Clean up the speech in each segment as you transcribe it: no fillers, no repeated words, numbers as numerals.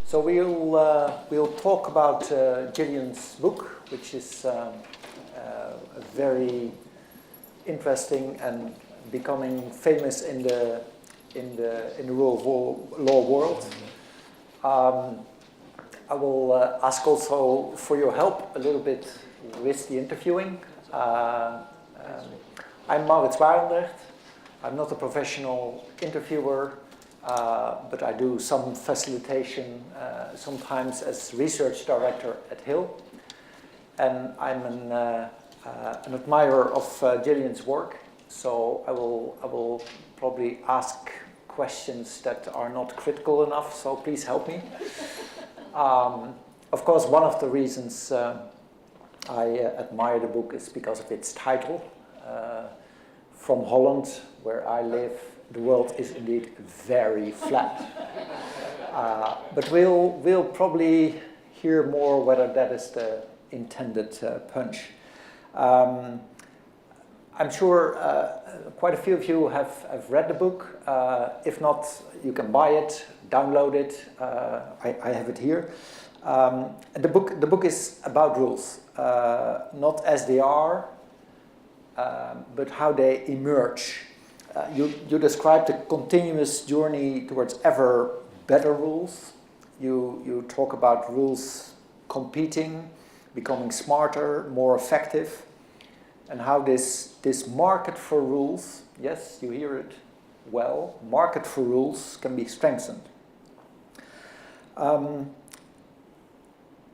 So we'll talk about Gillian's book, which is a very interesting and becoming famous in the rule of law world. I will ask also for your help a little bit with the interviewing. I'm Maurits Barendrecht. I'm not a professional interviewer, but I do some facilitation sometimes as research director at HiiL. And I'm an admirer of Gillian's work, so I will probably ask questions that are not critical enough, so please help me. Of course, one of the reasons I admire the book is because of its title. From Holland, where I live, the world is indeed very flat. But we'll probably hear more whether that is the intended punch. I'm sure quite a few of you have read the book. If not, you can buy it, download it. I have it here. The book is about rules, not as they are, but how they emerge. You describe the continuous journey towards ever better rules. You talk about rules competing, becoming smarter, more effective, and how this market for rules, yes, you hear it well, market for rules can be strengthened.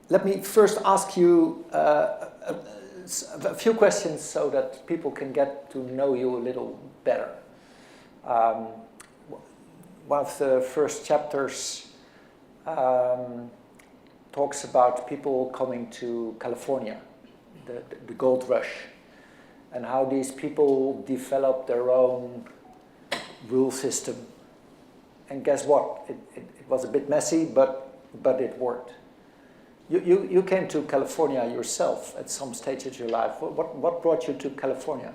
Let me first ask you a few questions so that people can get to know you a little better. One of the first chapters talks about people coming to California, the gold rush, and how these people develop their own rule system. And guess what? It was a bit messy, but it worked. You came to California yourself at some stage of your life. What brought you to California?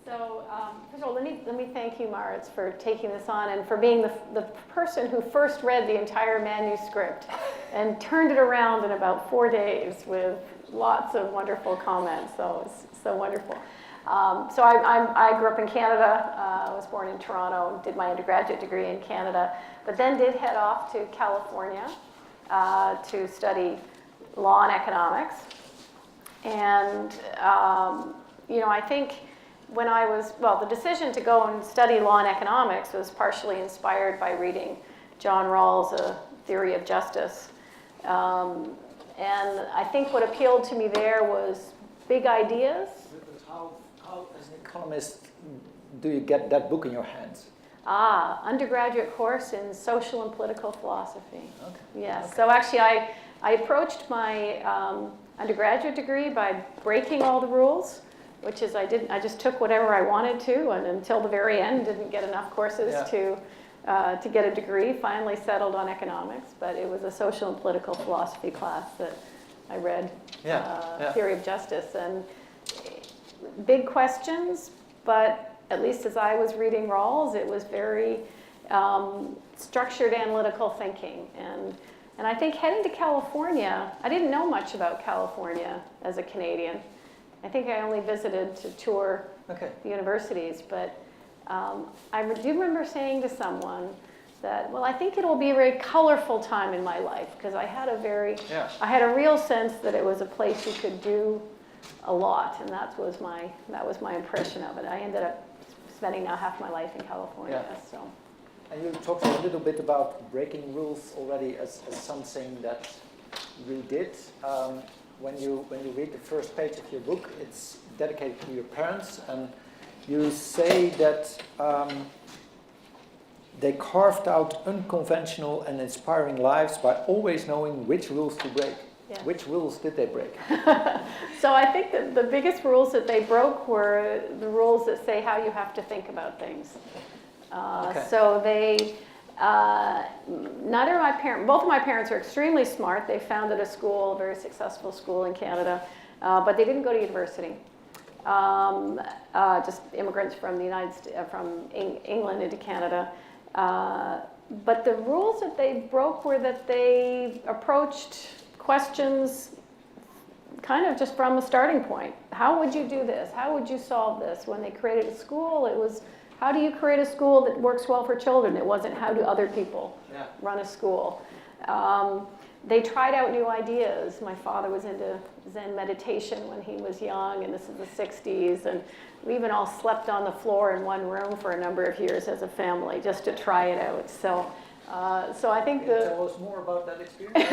So, first of all, let me thank you, Maurits, for taking this on and for being the person who first read the entire manuscript and turned it around in about 4 days with lots of wonderful comments. So it's so wonderful. So I grew up in Canada. I was born in Toronto, did my undergraduate degree in Canada, but then did head off to California to study law and economics. And, I think when I was, the decision to go and study law and economics was partially inspired by reading John Rawls' A Theory of Justice. And I think what appealed to me there was big ideas. How as an economist, do you get that book in your hands? Undergraduate course in social and political philosophy. Okay. Yes. Okay. So actually, I approached my undergraduate degree by breaking all the rules, which is I just took whatever I wanted to, and until the very end, didn't get enough courses to get a degree. Finally settled on economics, but it was a social and political philosophy class that I read. Theory of Justice, and big questions, but at least as I was reading Rawls, it was very structured analytical thinking. And I think heading to California, I didn't know much about California as a Canadian. I think I only visited to tour the universities, but I do remember saying to someone that, I think it'll be a very colorful time in my life, because I had a real sense that it was a place you could do a lot, and that was my impression of it. I ended up spending now half my life in California. So. And you talked a little bit about breaking rules already as something that you did. When you read the first page of your book, it's dedicated to your parents, and you say that they carved out unconventional and inspiring lives by always knowing which rules to break. Yeah. Which rules did they break? So I think that the biggest rules that they broke were the rules that say how you have to think about things. So they, both of my parents are extremely smart. They founded a school, a very successful school in Canada, but they didn't go to university. Just immigrants from the from England into Canada. But the rules that they broke were that they approached questions kind of just from a starting point. How would you do this? How would you solve this? When they created a school, it was, how do you create a school that works well for children? It wasn't, how do other people run a school? They tried out new ideas. My father was into Zen meditation when he was young, and this is the 60s, and we even all slept on the floor in one room for a number of years as a family just to try it out. So I think Can you tell us more about that experience?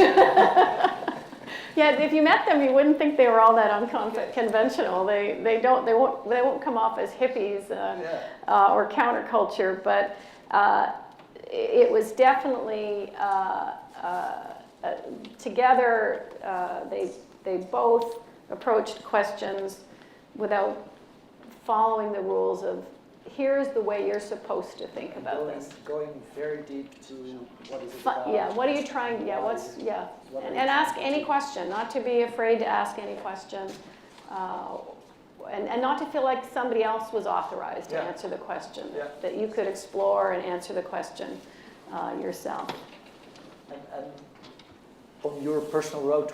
Yeah, if you met them, you wouldn't think they were all that unconventional. They won't come off as hippies or counterculture, but it was definitely together. They both approached questions without following the rules of, here's the way you're supposed to think about this. Going very deep to what is it about? Yeah, what are you trying, and ask any question, not to be afraid to ask any question, and not to feel like somebody else was authorized to answer the question, that you could explore and answer the question yourself. And on your personal road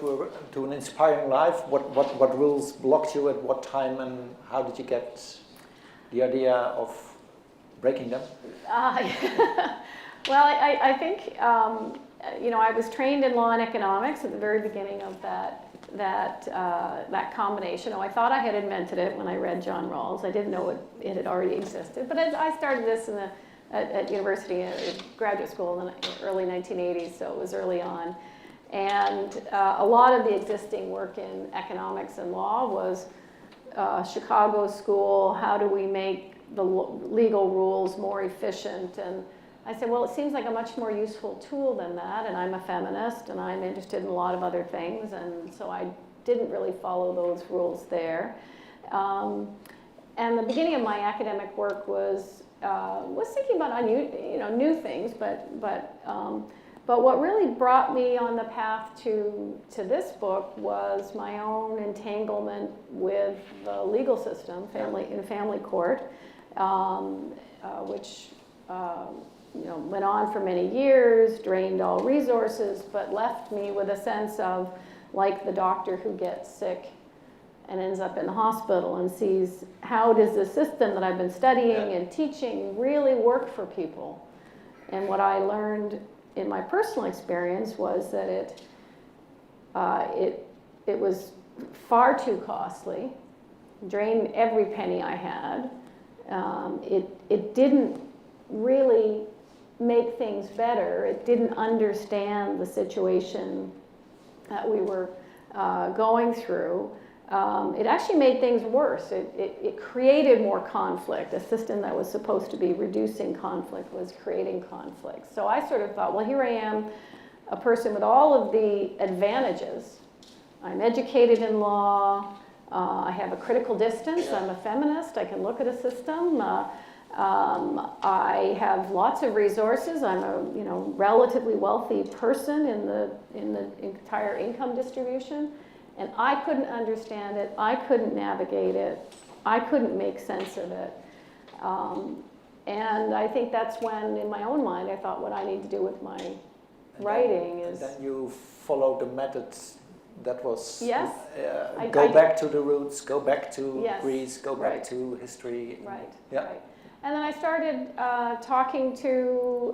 to an inspiring life, what rules blocked you at what time, and how did you get the idea of breaking them? Well, I think, I was trained in law and economics at the very beginning of that combination. I thought I had invented it when I read John Rawls. I didn't know it had already existed. But I started this at university, graduate school in the early 1980s, so it was early on. And a lot of the existing work in economics and law was Chicago school, how do we make the legal rules more efficient? And I said, well, it seems like a much more useful tool than that, and I'm a feminist, and I'm interested in a lot of other things, and so I didn't really follow those rules there. And the beginning of my academic work was thinking about new things, but what really brought me on the path to this book was my own entanglement with the legal system, in family court, which went on for many years, drained all resources, but left me with a sense of, like the doctor who gets sick and ends up in the hospital and sees, how does the system that I've been studying and teaching really work for people? And what I learned in my personal experience was that it was far too costly, drained every penny I had. It didn't really make things better. It didn't understand the situation that we were going through. It actually made things worse. It created more conflict. A system that was supposed to be reducing conflict was creating conflict. So I sort of thought, well, here I am, a person with all of the advantages. I'm educated in law. I have a critical distance. I'm a feminist. I can look at a system. I have lots of resources. I'm a relatively wealthy person in the entire income distribution. And I couldn't understand it, I couldn't navigate it, I couldn't make sense of it. And I think that's when, in my own mind, I thought what I need to do with my writing is... And then you followed the methods that was... Yes. Go back to the roots, go back to Greece, go back to history. Right, yeah. right. And then I started talking to,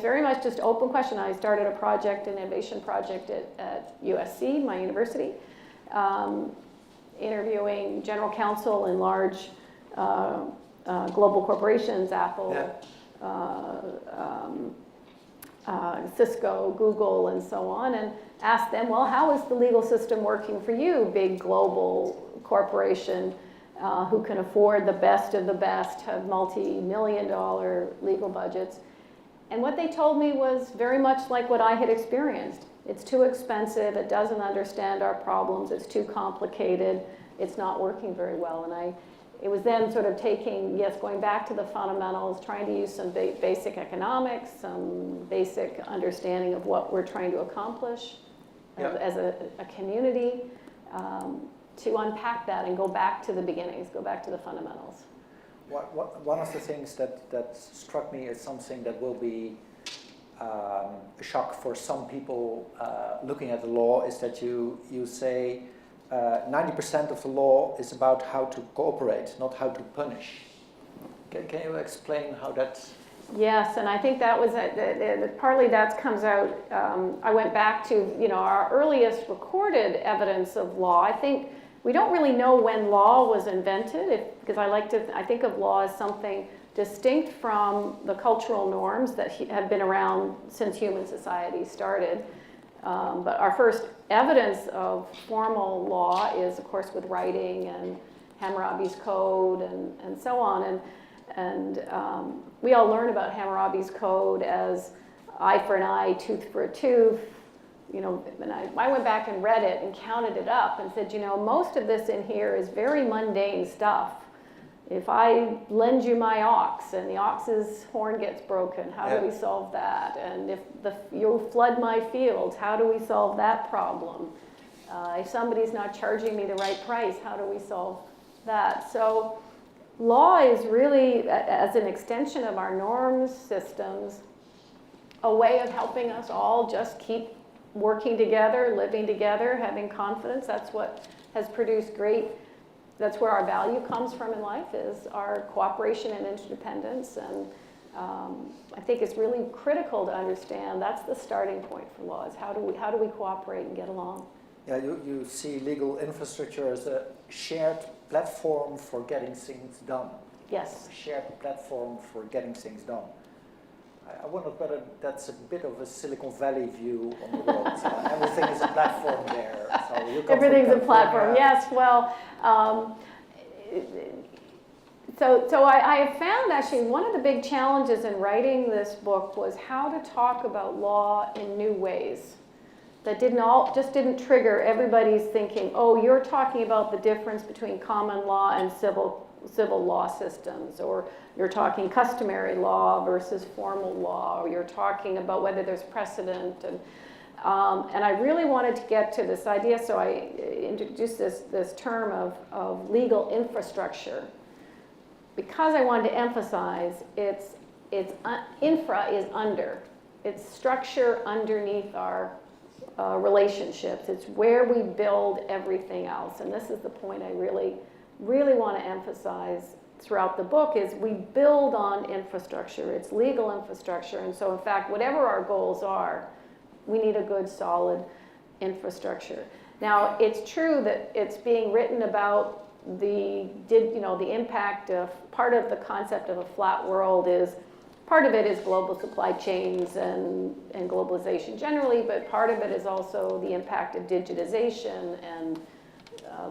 very much just open question. I started a project, an innovation project at USC, my university, interviewing general counsel in large global corporations, Apple, Cisco, Google, and so on, and asked them, well, how is the legal system working for you, big global corporation who can afford the best of the best, have multi-million-dollar legal budgets? And what they told me was very much like what I had experienced. It's too expensive, it doesn't understand our problems, it's too complicated, it's not working very well. And it was then sort of going back to the fundamentals, trying to use some basic economics, some basic understanding of what we're trying to accomplish as a community, to unpack that and go back to the beginnings, go back to the fundamentals. One of the things that struck me as something that will be a shock for some people looking at the law is that you say 90% of the law is about how to cooperate, not how to punish. Can you explain how that... Yes, and I think that was, partly that comes out, I went back to, our earliest recorded evidence of law. I think we don't really know when law was invented, because I think of law as something distinct from the cultural norms that have been around since human society started. But our first evidence of formal law is, of course, with writing and Hammurabi's Code and so on. And we all learn about Hammurabi's Code as eye for an eye, tooth for a tooth. And I went back and read it and counted it up and said, most of this in here is very mundane stuff. If I lend you my ox and the ox's horn gets broken, how do we solve that? And if you flood my fields, how do we solve that problem? If somebody's not charging me the right price, how do we solve that? So law is really, as an extension of our norms systems, a way of helping us all just keep working together, living together, having confidence. That's what has produced that's where our value comes from in life, is our cooperation and interdependence. And I think it's really critical to understand that's the starting point for law, is how do we cooperate and get along? Yeah, you see legal infrastructure as a shared platform for getting things done. Yes. A shared platform for getting things done. I wonder whether that's a bit of a Silicon Valley view on the world. Everything is a platform there. So you everything's a platform. Yes. Well, so I have found actually one of the big challenges in writing this book was how to talk about law in new ways that just didn't trigger everybody's thinking, oh, you're talking about the difference between common law and civil law systems, or you're talking customary law versus formal law, or you're talking about whether there's precedent. And I really wanted to get to this idea, so I introduced this term of legal infrastructure, because I wanted to emphasize infra is under. It's structure underneath our relationships. It's where we build everything else. And this is the point I really want to emphasize throughout the book, is we build on infrastructure. It's legal infrastructure. And so, in fact, whatever our goals are, we need a good, solid infrastructure. Now, it's true that it's being written about the impact of, part of the concept of a flat world is, part of it is global supply chains and globalization generally, but part of it is also the impact of digitization and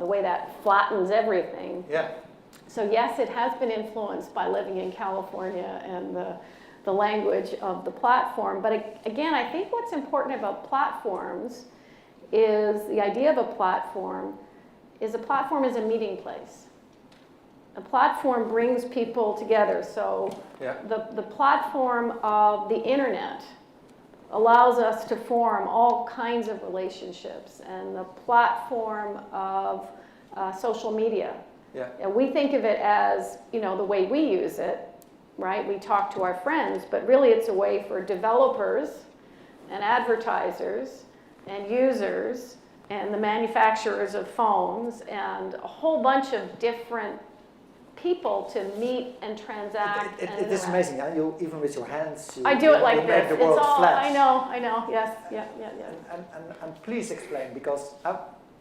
the way that flattens everything. Yeah. So yes, it has been influenced by living in California and the language of the platform. But again, I think what's important about platforms is the idea of a platform is a meeting place. A platform brings people together. So the platform of the internet allows us to form all kinds of relationships, and the platform of social media. Yeah. And we think of it as, the way we use it, right? We talk to our friends, but really it's a way for developers and advertisers and users and the manufacturers of phones and a whole bunch of different people to meet and transact. It is amazing. You even with your hands. I do it like this. Make the world flat. I know. Yes. Yeah. And please explain, because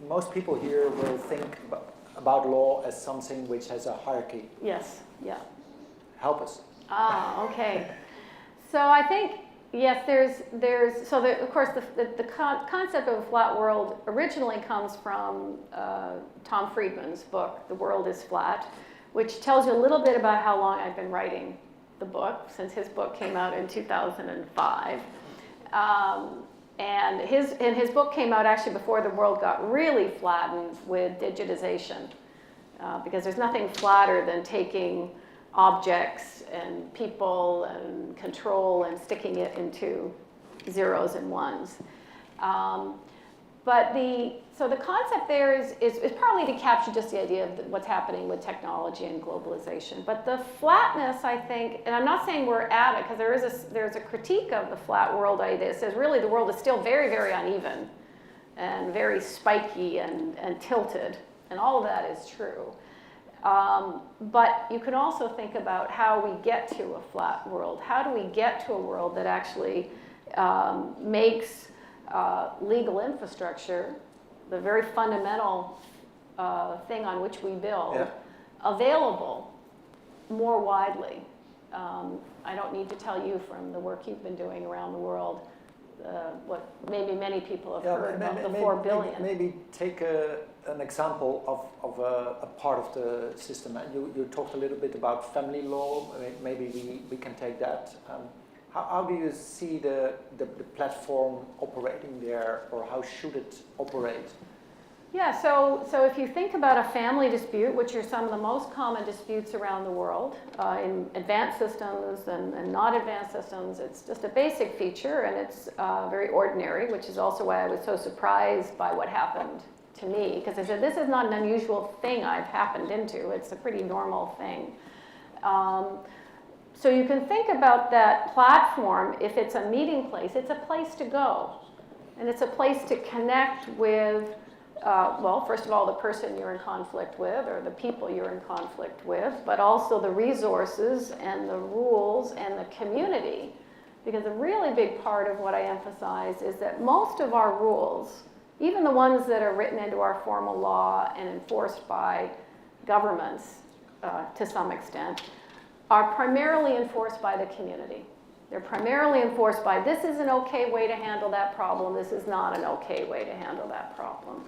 most people here will think about law as something which has a hierarchy. Yes. Yeah. Help us. Okay. So I think, yes, of course the concept of a flat world originally comes from Tom Friedman's book, The World is Flat, which tells you a little bit about how long I've been writing the book, since his book came out in 2005. And his book came out actually before the world got really flattened with digitization, because there's nothing flatter than taking objects and people and control and sticking it into zeros and ones. So the concept there is partly to capture just the idea of what's happening with technology and globalization. But the flatness, I think, and I'm not saying we're at it, because there's a critique of the flat world idea. It says really the world is still very, very uneven and very spiky and tilted. And all of that is true. But you can also think about how we get to a flat world. How do we get to a world that actually makes legal infrastructure, the very fundamental thing on which we build, available more widely? I don't need to tell you from the work you've been doing around the world, what maybe many people have heard about the 4 billion. Maybe take an example of a part of the system. You talked a little bit about family law. Maybe we can take that. How do you see the platform operating there, or how should it operate? Yeah, so if you think about a family dispute, which are some of the most common disputes around the world, in advanced systems and not advanced systems, it's just a basic feature, and it's very ordinary, which is also why I was so surprised by what happened to me, because I said, this is not an unusual thing I've happened into, it's a pretty normal thing. So you can think about that platform, if it's a meeting place, it's a place to go. And it's a place to connect with, well, first of all, the person you're in conflict with, or the people you're in conflict with, but also the resources and the rules and the community. Because a really big part of what I emphasize is that most of our rules, even the ones that are written into our formal law and enforced by governments to some extent, are primarily enforced by the community. They're primarily enforced by, this is an okay way to handle that problem, this is not an okay way to handle that problem.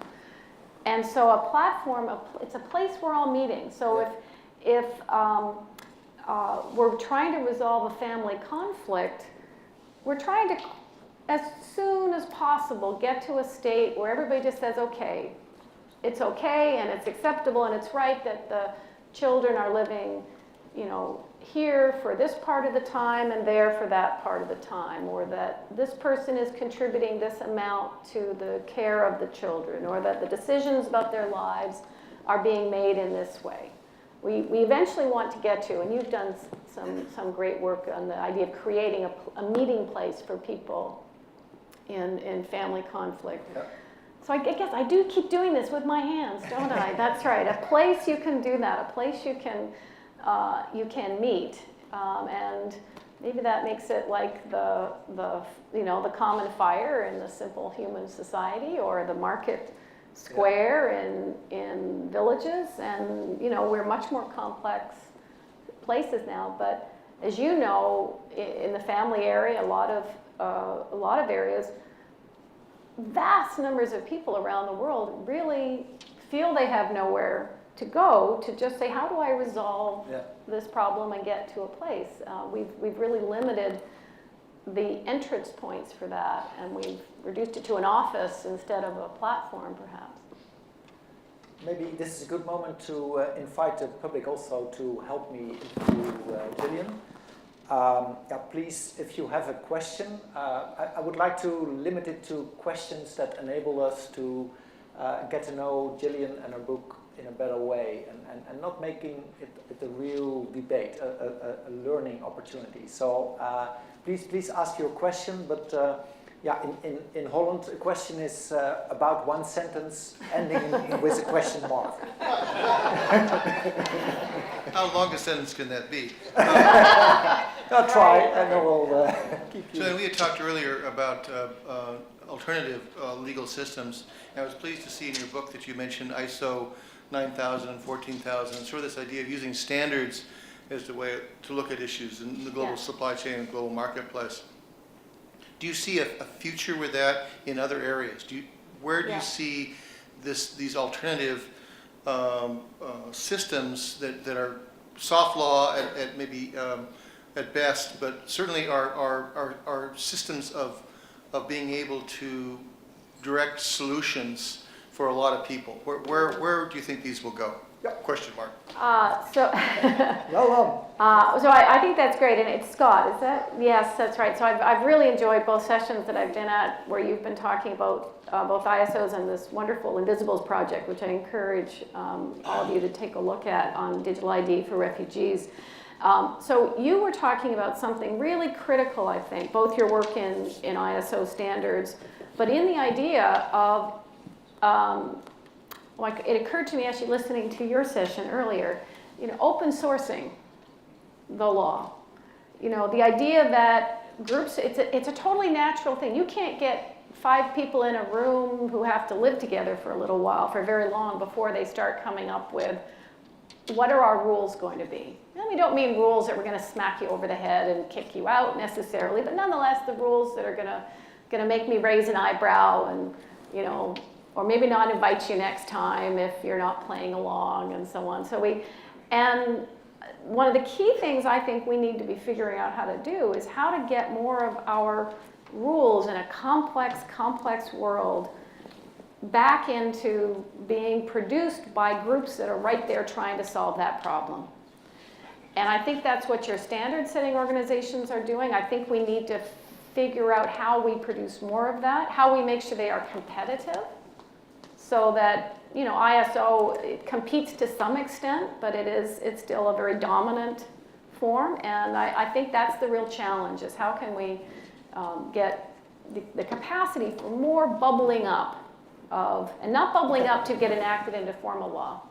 And so a platform, it's a place we're all meeting. So if we're trying to resolve a family conflict, we're trying to, as soon as possible, get to a state where everybody just says, okay, it's okay and it's acceptable and it's right that the children are living, you know, here for this part of the time and there for that part of the time, or that this person is contributing this amount to the care of the children, or that the decisions about their lives are being made in this way. We eventually want to get to, and you've done some great work on the idea of creating a meeting place for people in family conflict. Yeah. So I guess I do keep doing this with my hands, don't I? That's right. A place you can do that, a place you can meet, and maybe that makes it like the common fire in the simple human society, or the market square in villages, and we're much more complex places now. But as you know, in the family area, a lot of areas, vast numbers of people around the world really feel they have nowhere to go to just say, how do I resolve this problem and get to a place? We've really limited the entrance points for that, and we've reduced it to an office instead of a platform, perhaps. Maybe this is a good moment to invite the public also to help me interview Gillian. Please, if you have a question, I would like to limit it to questions that enable us to get to know Gillian and her book in a better way, and not making it a real debate, a learning opportunity. So please ask your question, but in Holland, a question is about one sentence ending with a question mark. How long a sentence can that be? I'll try, and then we'll keep you. So we had talked earlier about alternative legal systems, and I was pleased to see in your book that you mentioned ISO 9000 and 14000, sort of this idea of using standards as the way to look at issues in the global supply chain and global marketplace. Do you see a future with that in other areas? Where do you see these alternative systems that are soft law at maybe at best, but certainly are systems of being able to direct solutions for a lot of people? Where do you think these will go? Question mark. So, Well done. so I think that's great, and it's Scott, is that? Yes, that's right. So I've really enjoyed both sessions that I've been at where you've been talking about both ISOs and this wonderful Invisibles project, which I encourage all of you to take a look at on digital ID for refugees. So you were talking about something really critical, I think, both your work in ISO standards, but in the idea of like it occurred to me actually listening to your session earlier, open sourcing the law. The idea that groups, it's a totally natural thing. You can't get 5 people in a room who have to live together for a little while, for very long, before they start coming up with what are our rules going to be. And we don't mean rules that we're going to smack you over the head and kick you out necessarily, but nonetheless the rules that are going to make me raise an eyebrow and, or maybe not invite you next time if you're not playing along and so on. And one of the key things I think we need to be figuring out how to do is how to get more of our rules in a complex world back into being produced by groups that are right there trying to solve that problem. And I think that's what your standard setting organizations are doing. I think we need to figure out how we produce more of that, how we make sure they are competitive, so that ISO it competes to some extent, but it's still a very dominant form. And I think that's the real challenge, is how can we get the capacity for more bubbling up and not bubbling up to get enacted into formal law.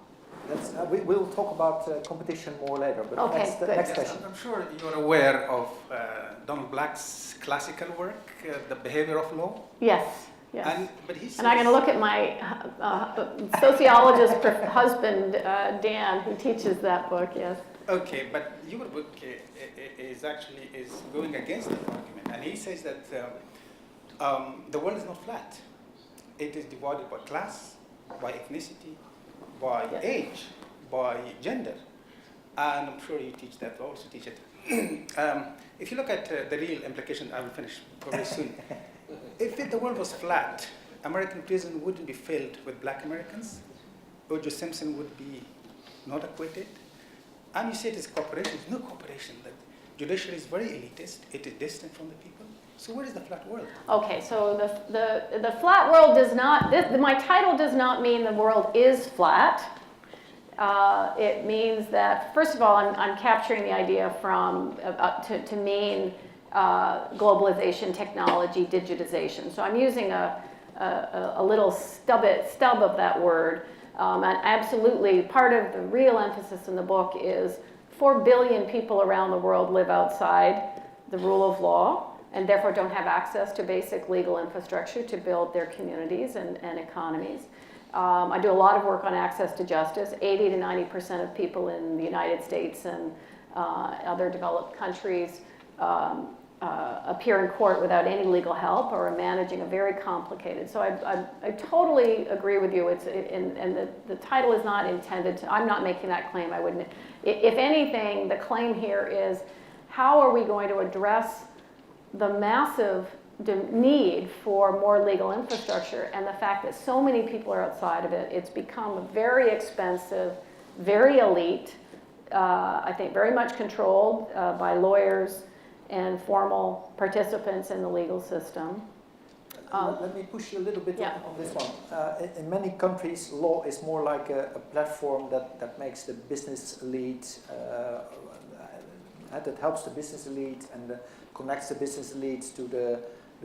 We'll talk about competition more later, but Okay, next question. I'm sure you're aware of Donald Black's classical work, The Behavior of Law. Yes. But he says, And I'm going to look at my sociologist husband, Dan, who teaches that book, yes. Okay, but your book is going against that argument. And he says that the world is not flat. It is divided by class, by ethnicity, by age, by gender. And I'm sure you teach that, also teach it. If you look at the real implication, I will finish probably soon. If the world was flat, American prison wouldn't be filled with black Americans. O.J. Simpson would be not acquitted. And you say it is cooperation. There's no cooperation. The judiciary is very elitist. It is distant from the people. So where is the flat world? Okay, so the flat world does not, my title does not mean the world is flat. It means that, first of all, I'm capturing the idea from to mean globalization, technology, digitization. So I'm using a little stub of that word. And absolutely, part of the real emphasis in the book is 4 billion people around the world live outside the rule of law and therefore don't have access to basic legal infrastructure to build their communities and economies. I do a lot of work on access to justice. 80 to 90% of people in the United States and other developed countries appear in court without any legal help or are managing a very complicated. So I totally agree with you. And the title is not intended to, I'm not making that claim. I wouldn't. If anything, the claim here is how are we going to address the massive need for more legal infrastructure and the fact that so many people are outside of it. It's become very expensive, very elite, I think very much controlled by lawyers and formal participants in the legal system. Let me push you a little bit on this one. In many countries, law is more like a platform that makes the business elite, that helps the business elite and connects the business elite to the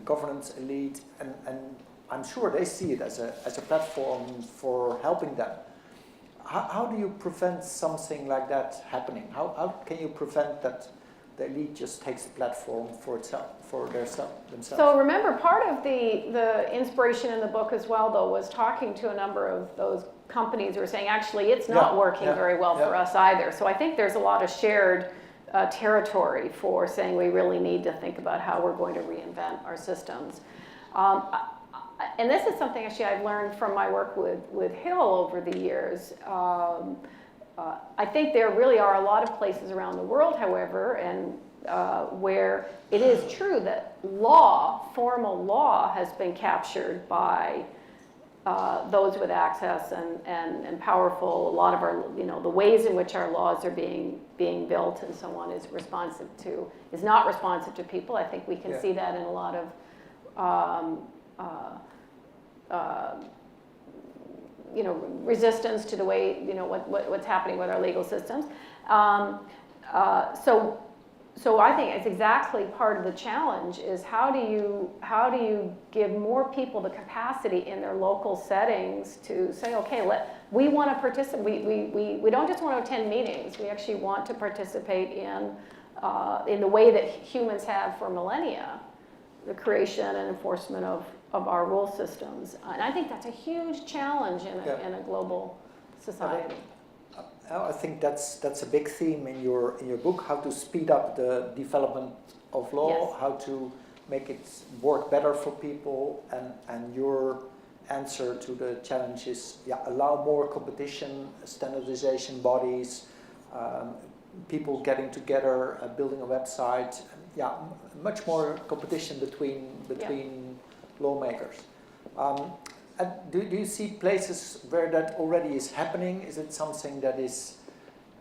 governance elite, and I'm sure they see it as a platform for helping them. How do you prevent something like that happening? How can you prevent that the elite just takes the platform for themselves? So remember, part of the inspiration in the book as well, though, was talking to a number of those companies who were saying, actually, it's not working very well for us either. So I think there's a lot of shared territory for saying we really need to think about how we're going to reinvent our systems. And this is something actually I've learned from my work with HiiL over the years. I think there really are a lot of places around the world, however, and where it is true that law, formal law, has been captured by those with access and powerful. A lot of our, the ways in which our laws are being built and so on is not responsive to people. I think we can see that in a lot of resistance to the way, what's happening with our legal systems. So I think it's exactly part of the challenge is how do you give more people the capacity in their local settings to say, okay, we want to participate. We don't just want to attend meetings. We actually want to participate in the way that humans have for millennia, the creation and enforcement of our rule systems. And I think that's a huge challenge in a global society. I think that's a big theme in your book, how to speed up the development of law, Yes. how to make it work better for people, and your answer to the challenge is allow more competition, standardization bodies, people getting together, building a website, much more competition between lawmakers. Do you see places where that already is happening? Is it something that is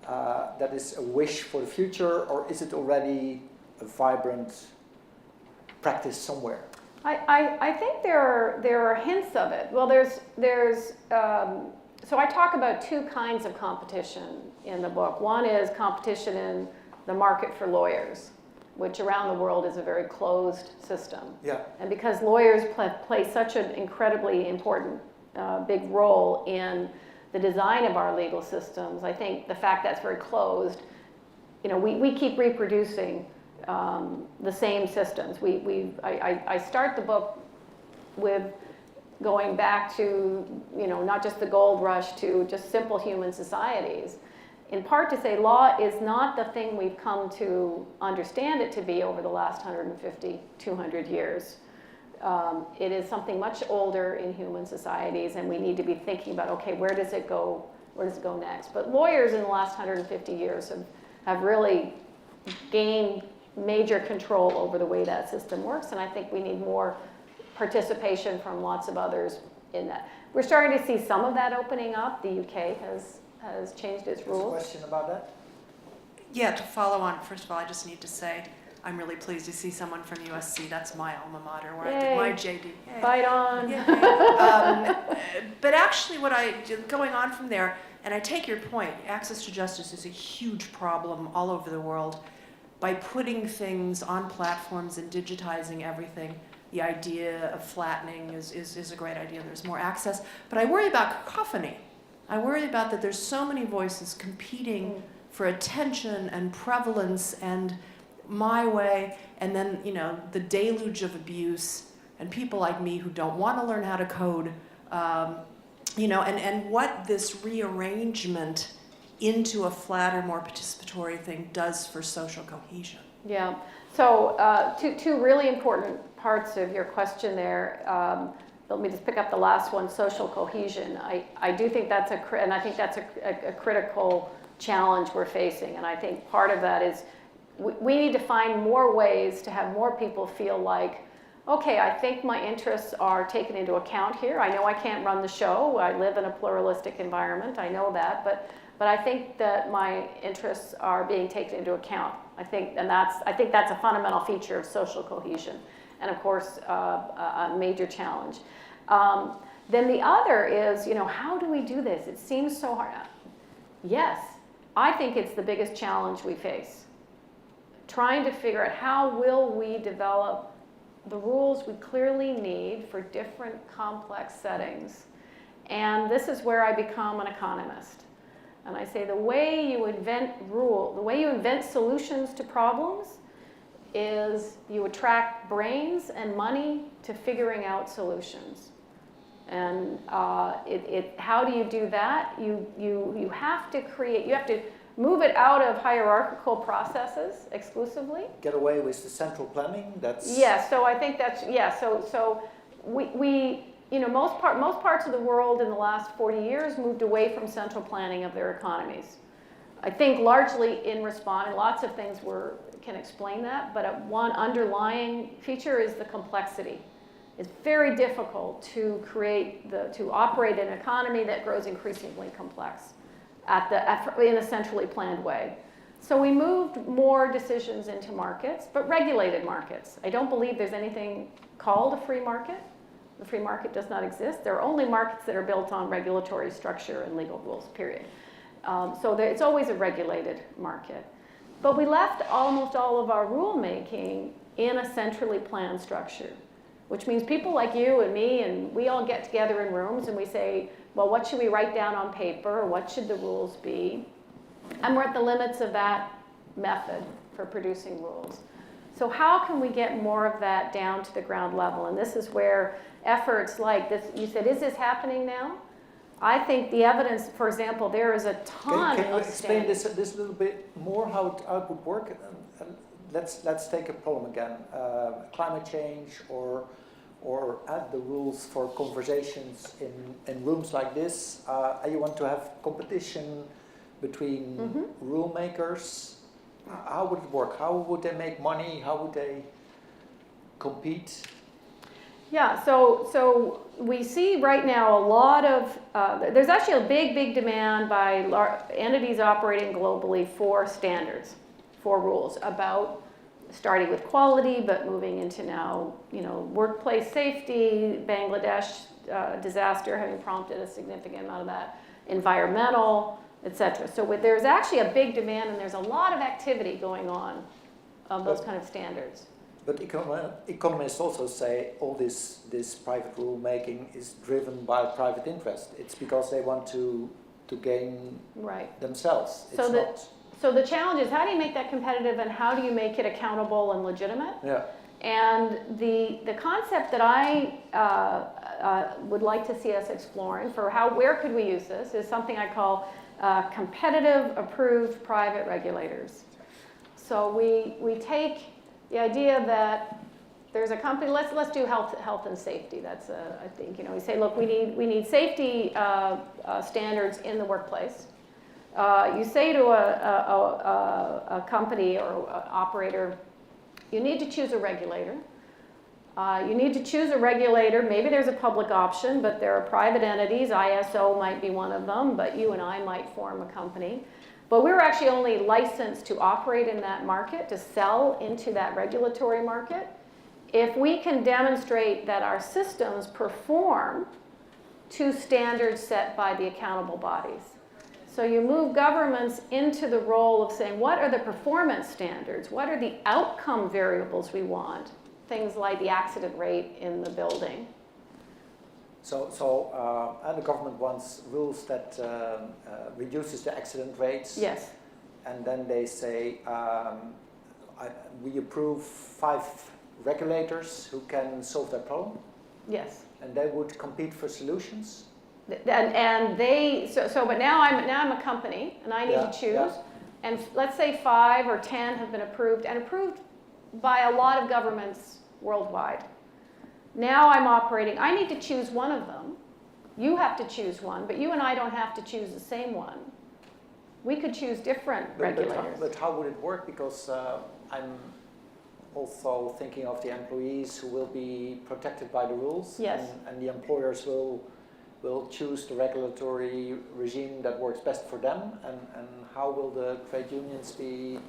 a wish for the future, or is it already a vibrant practice somewhere? I think there are hints of it. Well, so I talk about two kinds of competition in the book. One is competition in the market for lawyers, which around the world is a very closed system. Yeah. And because lawyers play such an incredibly important big role in the design of our legal systems, I think the fact that it's very closed, we keep reproducing the same systems. I start the book with going back to, not just the gold rush, to just simple human societies, in part to say law is not the thing we've come to understand it to be over the last 150, 200 years. It is something much older in human societies, and we need to be thinking about, okay, where does it go next? But lawyers in the last 150 years have really gained major control over the way that system works, and I think we need more participation from lots of others in that. We're starting to see some of that opening up. The UK has changed its rules. There's a question about that? Yeah, to follow on, first of all, I just need to say I'm really pleased to see someone from USC. That's my alma mater, where I did my JD. Yay. Fight on. But actually, going on from there, and I take your point, access to justice is a huge problem all over the world. By putting things on platforms and digitizing everything, the idea of flattening is a great idea. There's more access. But I worry about cacophony. I worry about that there's so many voices competing for attention and prevalence and my way, and then, the deluge of abuse and people like me who don't want to learn how to code, and what this rearrangement into a flatter, more participatory thing does for social cohesion. Yeah. So two really important parts of your question there. Let me just pick up the last one, social cohesion. I do think that's a critical challenge we're facing, and I think part of that is we need to find more ways to have more people feel like, okay, I think my interests are taken into account here. I know I can't run the show. I live in a pluralistic environment. I know that, but I think that my interests are being taken into account. I think that's a fundamental feature of social cohesion, and of course a major challenge. Then the other is, how do we do this? It seems so hard. Yes, I think it's the biggest challenge we face. Trying to figure out how will we develop the rules we clearly need for different complex settings. And this is where I become an economist. And I say the way you invent solutions to problems is you attract brains and money to figuring out solutions. And how do you do that? You have to move it out of hierarchical processes exclusively. Get away with the central planning. Yeah. So I think that's So we most parts of the world in the last 40 years moved away from central planning of their economies. I think largely in response, and lots of things can explain that, but one underlying feature is the complexity. it's very difficult to operate an economy that grows increasingly complex in a centrally planned way. So we moved more decisions into markets, but regulated markets. I don't believe there's anything called a free market. The free market does not exist. There are only markets that are built on regulatory structure and legal rules, period. So it's always a regulated market. But we left almost all of our rulemaking in a centrally planned structure, which means people like you and me, and we all get together in rooms and we say, well, what should we write down on paper, or what should the rules be? And we're at the limits of that method for producing rules. So how can we get more of that down to the ground level? And this is where efforts like this, you said, is this happening now? I think the evidence, for example, there is a ton Can you of explain this standards. a little bit more, how it would work? Let's take a problem again, climate change, or add the rules for conversations in rooms like this. You want to have competition between rule makers. How would it work? How would they make money? How would they compete? Yeah, so we see right now a lot of, there's actually a big demand by entities operating globally for standards, for rules about starting with quality, but moving into now, workplace safety, Bangladesh disaster having prompted a significant amount of that, environmental, etc. So there's actually a big demand, and there's a lot of activity going on of those kind of standards. But economists also say all this private rulemaking is driven by private interest. It's because they want to gain themselves. So the challenge is, how do you make that competitive, and how do you make it accountable and legitimate? Yeah. And the concept that I would like to see us exploring for where could we use this is something I call competitive approved private regulators. So we take the idea that there's a company, let's do health and safety. That's I think, we say, look, we need safety standards in the workplace. You say to a company or operator, you need to choose a regulator. You need to choose a regulator. Maybe there's a public option, but there are private entities. ISO might be one of them, but you and I might form a company. But we're actually only licensed to operate in that market, to sell into that regulatory market, if we can demonstrate that our systems perform to standards set by the accountable bodies. So you move governments into the role of saying, what are the performance standards? What are the outcome variables we want? Things like the accident rate in the building. So the government wants rules that reduces the accident rates. Yes. And then they say, we approve 5 regulators who can solve that problem. Yes. And they would compete for solutions. But now I'm a company, and I need to choose. Yeah. And let's say 5 or 10 have been approved, and approved by a lot of governments worldwide. Now I'm operating, I need to choose one of them. You have to choose one, but you and I don't have to choose the same one. We could choose different regulators. But how would it work? Because I'm also thinking of the employees who will be protected by the rules. Yes. And the employers will choose the regulatory regime that works best for them. And how will the trade unions be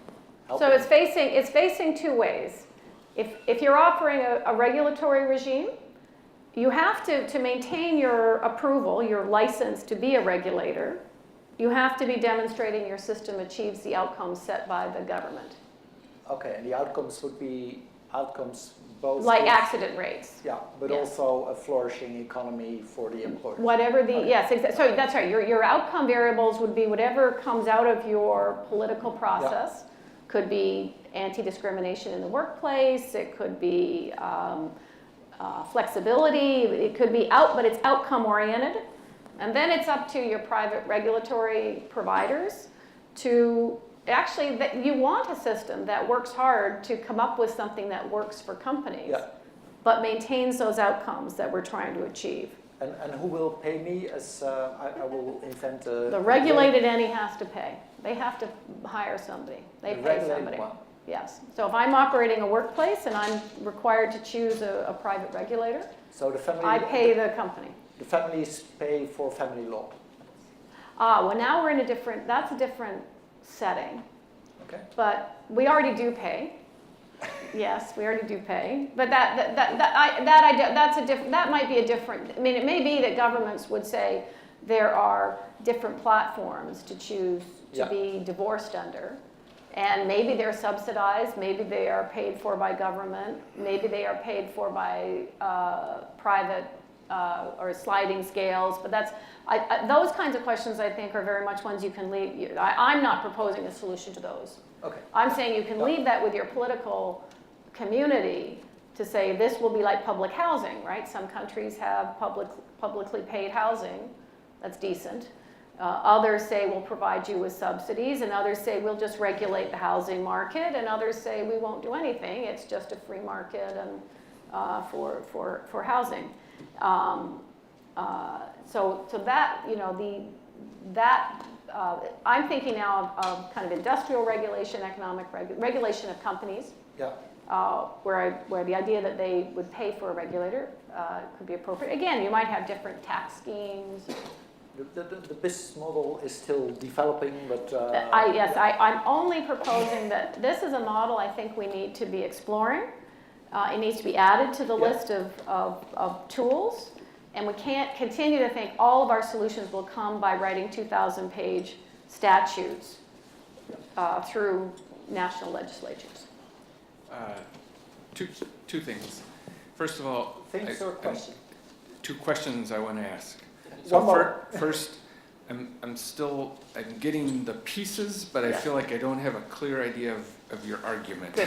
helping? So it's facing 2 ways. If you're offering a regulatory regime, you have to maintain your approval, your license to be a regulator. You have to be demonstrating your system achieves the outcomes set by the government. Okay, and the outcomes would be outcomes both... Like accident rates. Yeah, but also a flourishing economy for the employers. Whatever the, yes, so that's right. Your outcome variables would be whatever comes out of your political process. Yeah. Could be anti-discrimination in the workplace. It could be flexibility. It could be but it's outcome oriented. And then it's up to your private regulatory providers to actually, that you want a system that works hard to come up with something that works for companies, but maintains those outcomes that we're trying to achieve. And who will pay me as I will invent a... The regulated entity has to pay. They have to hire somebody. They pay somebody. One. Yes. So if I'm operating a workplace and I'm required to choose a private regulator, So the family. I pay the company. The families pay for family law. Well, now we're in that's a different setting. Okay. But we already do pay. Yes, we already do pay. But that might be a different, I mean, it may be that governments would say there are different platforms to choose to be divorced under. And maybe they're subsidized, maybe they are paid for by government, maybe they are paid for by private or sliding scales. But those kinds of questions, I think, are very much ones you can leave. I'm not proposing a solution to those. Okay. I'm saying you can leave that with your political community to say this will be like public housing, right? Some countries have publicly paid housing that's decent. Others say we'll provide you with subsidies, and others say we'll just regulate the housing market, and others say we won't do anything. It's just a free market and for housing. So that, you know, I'm thinking now of kind of industrial regulation, economic regulation of companies. Yeah. Where the idea that they would pay for a regulator could be appropriate. Again, you might have different tax schemes. The business model is still developing, but... I'm only proposing that this is a model I think we need to be exploring. It needs to be added to the list of tools. And we can't continue to think all of our solutions will come by writing 2,000-page statutes through national legislatures. Two things. First of all, Things or questions? two questions I want to ask. One more. First, I'm getting the pieces, but I feel like I don't have a clear idea of your argument.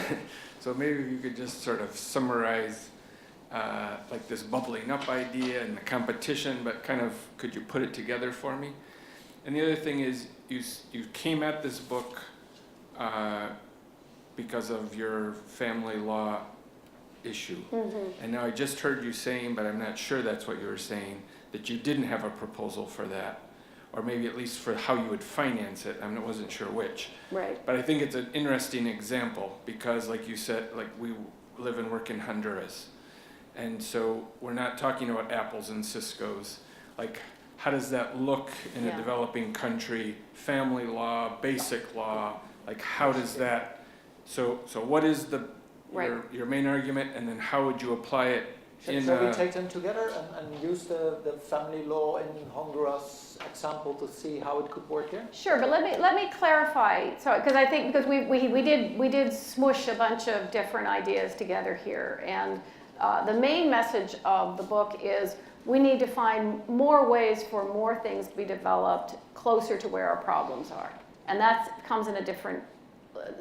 So maybe you could just sort of summarize like this bubbling up idea and the competition, but kind of could you put it together for me? And the other thing is you came at this book because of your family law issue. Mm-hmm. And now I just heard you saying, but I'm not sure that's what you were saying, that you didn't have a proposal for that, or maybe at least for how you would finance it. I wasn't sure which. Right. But I think it's an interesting example because, like you said, like we live and work in Honduras. And so we're not talking about Apples and Cisco's. Like, how does that look in a developing country? Family law, basic law, like how does that, so what is your main argument, and then how would you apply it? Shall we take them together and use the family law in Honduras example to see how it could work here? Sure, but let me clarify. So, because we did smush a bunch of different ideas together here, and the main message of the book is we need to find more ways for more things to be developed closer to where our problems are, and that comes in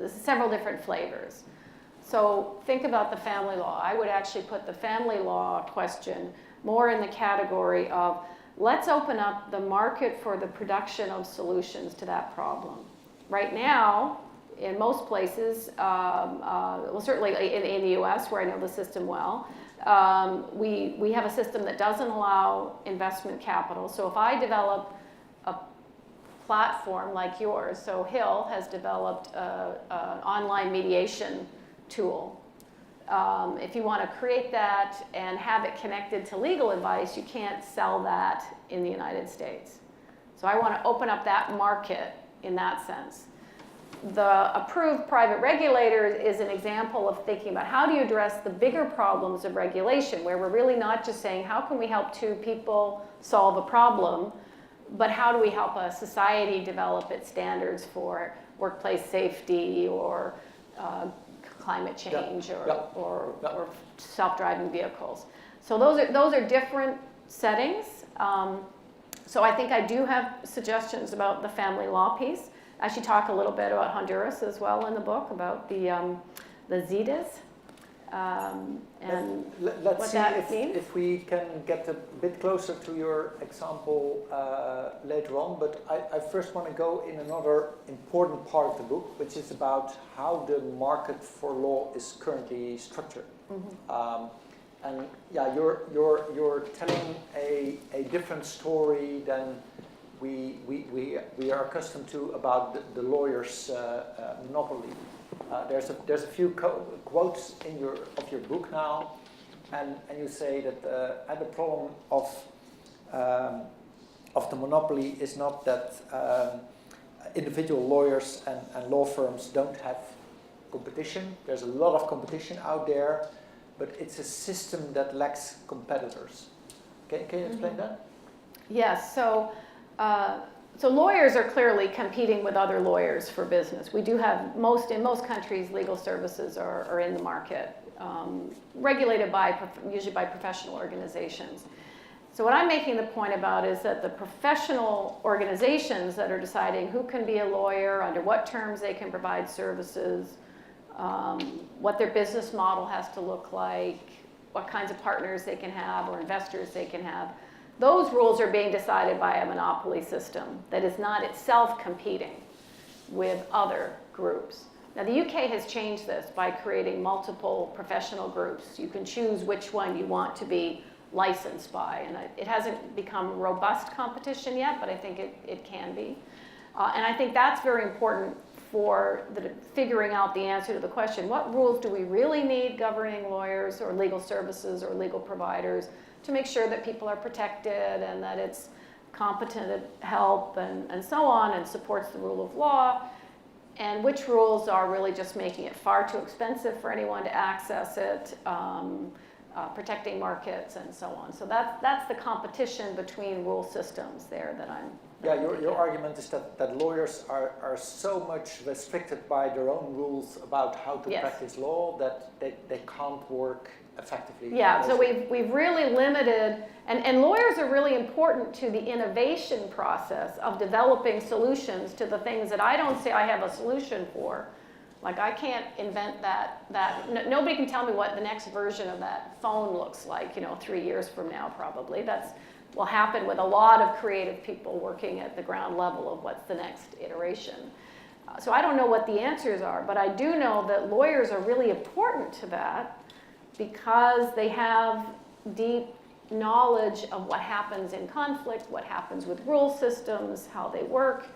several different flavors. So think about the family law. I would actually put the family law question more in the category of let's open up the market for the production of solutions to that problem. Right now, in most places, well, certainly in the US, where I know the system well, we have a system that doesn't allow investment capital. So if I develop a platform like yours, so HiiL has developed an online mediation tool. If you want to create that and have it connected to legal advice, you can't sell that in the United States. So I want to open up that market in that sense. The approved private regulator is an example of thinking about how do you address the bigger problems of regulation, where we're really not just saying how can we help two people solve a problem, but how do we help a society develop its standards for workplace safety or climate change or self-driving vehicles. So those are different settings. So I think I do have suggestions about the family law piece. I should talk a little bit about Honduras as well in the book, about the ZEDAs and let's what see that means. if we can get a bit closer to your example later on, but I first want to go in another important part of the book, which is about how the market for law is currently structured. Mm-hmm. And yeah, you're telling a different story than we are accustomed to about the lawyer's monopoly. There's a few quotes of your book now, and you say that the problem of the monopoly is not that individual lawyers and law firms don't have competition. There's a lot of competition out there, but it's a system that lacks competitors. Can you explain that? Yes, so lawyers are clearly competing with other lawyers for business. We do have, in most countries, legal services are in the market, regulated usually by professional organizations. So what I'm making the point about is that the professional organizations that are deciding who can be a lawyer, under what terms they can provide services, what their business model has to look like, what kinds of partners they can have or investors they can have, those rules are being decided by a monopoly system that is not itself competing with other groups. Now the UK has changed this by creating multiple professional groups. You can choose which one you want to be licensed by, and it hasn't become robust competition yet, but I think it can be. And I think that's very important for figuring out the answer to the question, what rules do we really need governing lawyers or legal services or legal providers to make sure that people are protected and that it's competent help and so on and supports the rule of law, and which rules are really just making it far too expensive for anyone to access it, protecting markets and so on. So that's the competition between rule systems there that I'm... Yeah, your argument is that lawyers are so much restricted by their own rules about how to practice law that they can't work effectively. Yeah, so we've really limited, and lawyers are really important to the innovation process of developing solutions to the things that I don't say I have a solution for. Like I can't invent nobody can tell me what the next version of that phone looks like, 3 years from now probably. That will happen with a lot of creative people working at the ground level of what's the next iteration. So I don't know what the answers are, but I do know that lawyers are really important to that because they have deep knowledge of what happens in conflict, what happens with rule systems, how they work.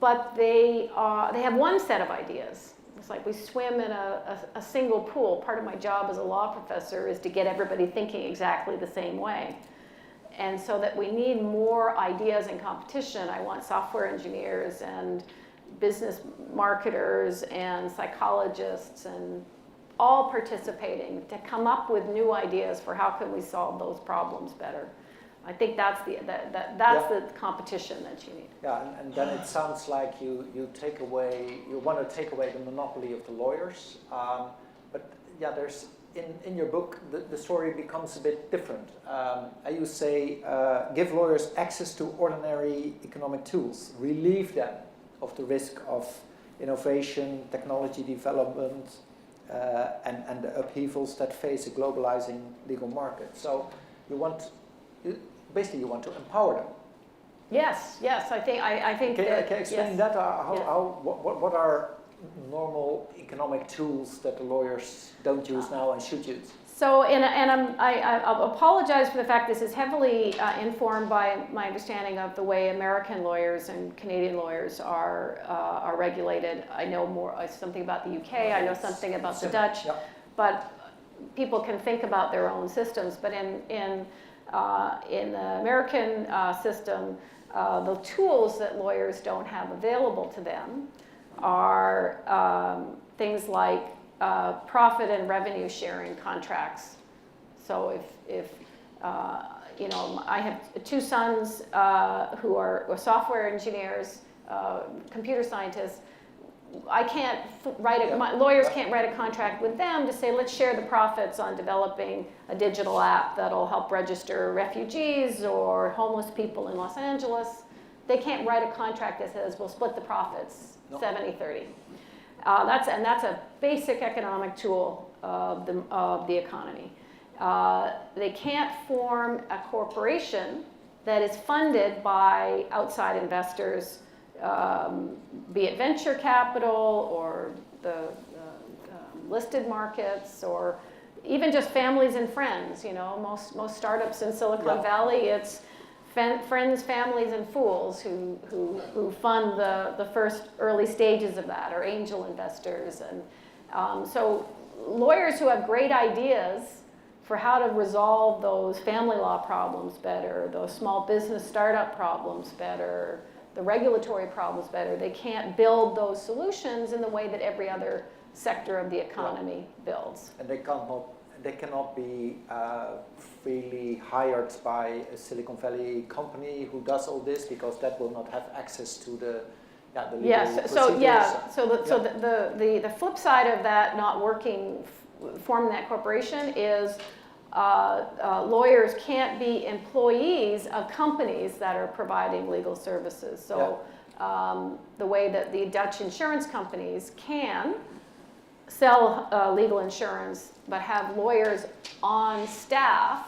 But they have one set of ideas. It's like we swim in a single pool. Part of my job as a law professor is to get everybody thinking exactly the same way. And so that we need more ideas in competition. I want software engineers and business marketers and psychologists and all participating to come up with new ideas for how can we solve those problems better. I think that's the competition that you need. Yeah, and then it sounds like you want to take away the monopoly of the lawyers. But yeah, there's in your book the story becomes a bit different. You say give lawyers access to ordinary economic tools, relieve them of the risk of innovation, technology development, and the upheavals that face a globalizing legal market. So you want to empower them. Yes, I think. Can you explain that? What are normal economic tools that the lawyers don't use now and should use? So, I apologize for the fact this is heavily informed by my understanding of the way American lawyers and Canadian lawyers are regulated. I know something about the UK. I know something about the Dutch, but people can think about their own systems. But in the American system, the tools that lawyers don't have available to them are things like profit and revenue sharing contracts. So if I have 2 sons who are software engineers, computer scientists. I can't lawyers can't write a contract with them to say, let's share the profits on developing a digital app that'll help register refugees or homeless people in Los Angeles. They can't write a contract that says, we'll split the profits 70-30. That's a basic economic tool of the economy. They can't form a corporation that is funded by outside investors, be it venture capital or the listed markets or even just families and friends. Most startups in Silicon Valley, it's friends, families, and fools who fund the first early stages of that, or angel investors. And so lawyers who have great ideas for how to resolve those family law problems better, those small business startup problems better, the regulatory problems better, they can't build those solutions in the way that every other sector of the economy builds. And they cannot be freely hired by a Silicon Valley company who does all this, because that will not have access to the legal Yes, so procedures. the flip side of that not working, forming that corporation is lawyers can't be employees of companies that are providing legal services. So the way that the Dutch insurance companies can sell legal insurance, but have lawyers on staff,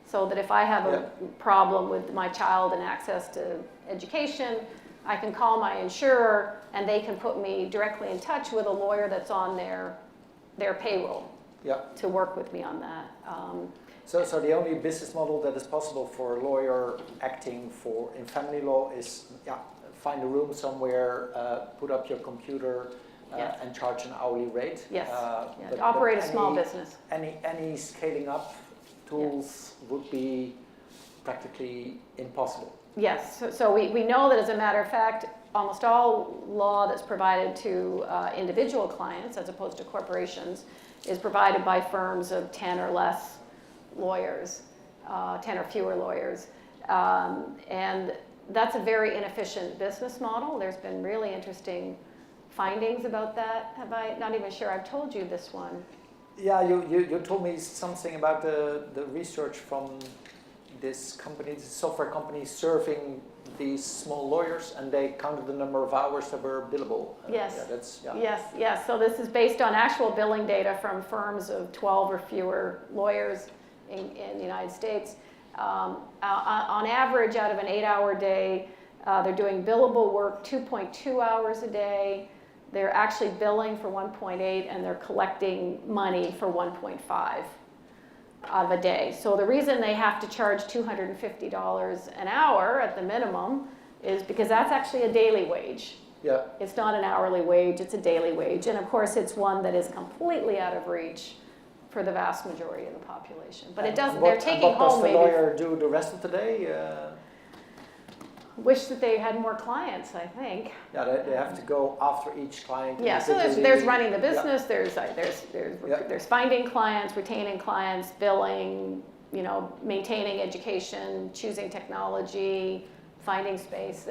so that if I have a problem with my child and access to education, I can call my insurer and they can put me directly in touch with a lawyer that's on their payroll to work with me on that. So the only business model that is possible for a lawyer acting in family law is find a room somewhere, put up your computer, and charge an hourly rate. Yes, but to operate a small business. Any scaling up tools would be practically impossible. Yes, so we know that, as a matter of fact, almost all law that's provided to individual clients, as opposed to corporations, is provided by firms of 10 or less lawyers, 10 or fewer lawyers. And that's a very inefficient business model. There's been really interesting findings about that. Have I, not even sure I've told you this one. Yeah, you told me something about the research from this company, this software company, serving these small lawyers, and they counted the number of hours that were billable. Yes. Yes. Yes. So this is based on actual billing data from firms of 12 or fewer lawyers in the United States. On average, out of an 8-hour day, they're doing billable work 2.2 hours a day. They're actually billing for 1.8, and they're collecting money for 1.5 of a day. So the reason they have to charge $250 an hour at the minimum is because that's actually a daily wage. Yeah. It's not an hourly wage, it's a daily wage. And of course, it's one that is completely out of reach for the vast majority of the population. But it doesn't, they're taking home maybe. What does the lawyer do the rest of the day? Wish that they had more clients, I think. Yeah, they have to go after each client. Yeah, so there's running the business, there's finding clients, retaining clients, billing, maintaining education, choosing technology, finding space.